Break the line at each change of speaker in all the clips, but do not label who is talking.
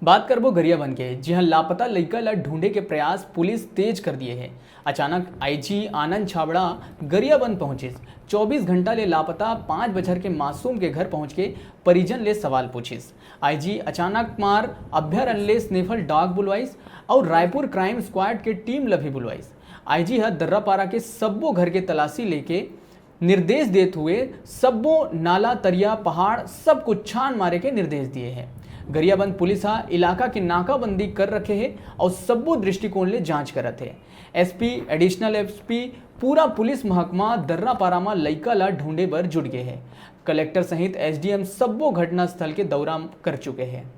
बात करबो गरियाबंद के, जी हाँ, लापता लड़का ला ढूंढे के प्रयास पुलिस तेज कर दिए है। अचानक आईजी आनंद छाबड़ा गरियाबंद पहुंचे। 24 घंटा ले लापता 5 बछर के मासूम के घर पहुंच के परिजन ले सवाल पूछिस। आईजी अचानक मार अभ्यारण्य ले स्निफल डॉग बुलवाइस और रायपुर क्राइम स्क्वाड के टीम ला भी बुलवाइस। आईजी ह दर्रापारा के सब्बो घर के तलाशी लेके निर्देश देते हुए सब्बो नाला तरिया पहाड़ सब कुछ छान मारे के निर्देश दिए हैं। गरियाबंद पुलिस हा इलाका की नाकाबंदी कर रखे है और सब्बो दृष्टिकोण ले जांच करत है। एसपी एडिशनल एसपी पूरा पुलिस महकमा दर्रापारा में लइका ला ढूंढे बर जुट गए हैं। कलेक्टर सहित एसडीएम सब्बो घटना स्थल के दौरा कर चुके हैं।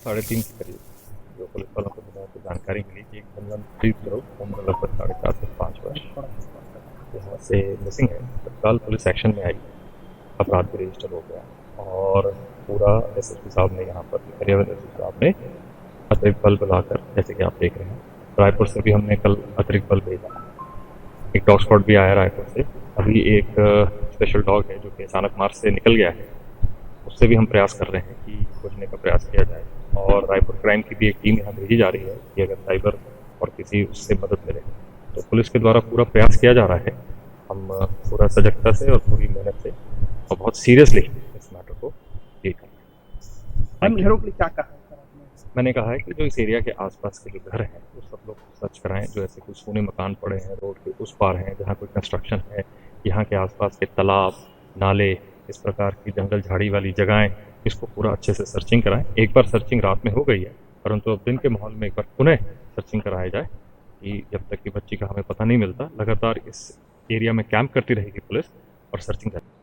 3:30 के करीब जो पुलिस वालों को जानकारी मिली कि एक मनमनप्रीत ग्रुप उम्र लगभग 4.5 से 5 वर्ष यहाँ से मिसिंग है। तत्काल पुलिस एक्शन में आई, अपराध भी रजिस्टर हो गया और पूरा एसएसपी साहब ने यहाँ पर पर्यावरण एसएसपी साहब ने अतिरिक्त बल बुलाकर, जैसे कि आप देख रहे हैं, रायपुर से भी हमने कल अतिरिक्त बल भेजा। एक डॉग स्क्वाड भी आया रायपुर से। अभी एक स्पेशल डॉग है जो कि अचानक मार्च से निकल गया है, उससे भी हम प्रयास कर रहे हैं कि खोजने का प्रयास किया जाए। और रायपुर क्राइम की भी एक टीम यहाँ भेजी जा रही है कि अगर साइबर और किसी उससे मदद मिले तो पुलिस के द्वारा पूरा प्रयास किया जा रहा है। हम पूरा सजगता से और पूरी मेहनत से और बहुत सीरियसली इस मैटर को डील कर रहे हैं।
घरों के लिए क्या कहा है?
मैंने कहा है कि जो इस एरिया के आसपास के जो घर हैं वो सब लोग सर्च कराएं, जो ऐसे कुछ सोने मकान पड़े हैं रोड के उस पार हैं जहाँ कोई कंस्ट्रक्शन है, यहाँ के आसपास के तालाब नाले, इस प्रकार की जंगल झाड़ी वाली जगहें, इसको पूरा अच्छे से सर्चिंग कराएं। एक बार सर्चिंग रात में हो गई है, परंतु अब दिन के माहौल में एक बार पुनः सर्चिंग कराया जाए कि जब तक कि बच्ची का हमें पता नहीं मिलता। लगातार इस एरिया में कैंप करती रहेगी पुलिस और सर्चिंग करेगी।